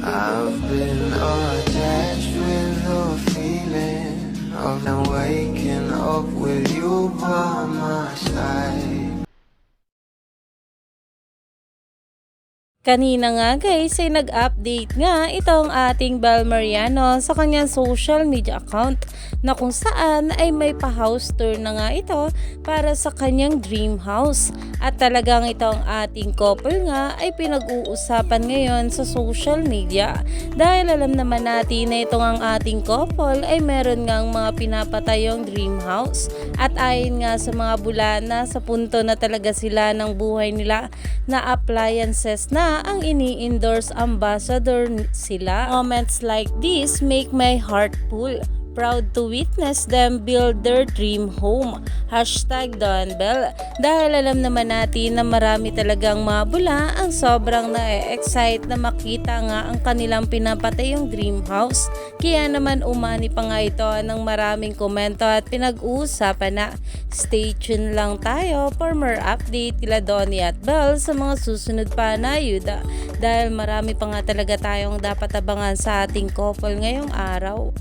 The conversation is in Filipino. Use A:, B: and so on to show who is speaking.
A: I've been attached with the feeling of now waking up with you by my side.
B: Kanina nga guys ay nag-update nga itong ating Bel Mariano sa kanyang social media account na kung saan ay may pa-house tour na nga ito para sa kanyang dream house. At talagang itong ating couple nga ay pinag-uusapan ngayon sa social media dahil alam naman natin na itong ang ating couple ay meron ngang mga pinapatayong dream house. At ayon nga sa mga bulana sa punto na talaga sila ng buhay nila na appliances na ang ini-endorse ambassador sila. Comments like this make my heart full. Proud to witness them build their dream home. Hashtag Bell. Dahil alam naman natin na marami talagang mga bula ang sobrang na-excite na makita nga ang kanilang pinapatayong dream house. Kaya naman umani pa nga ito ng maraming komento at pinag-uusapan na. Stay tuned lang tayo for more update kila Donnie at Bell sa mga susunod pa na ayuda. Dahil marami pa nga talaga tayong dapat abangan sa ating couple ngayong araw.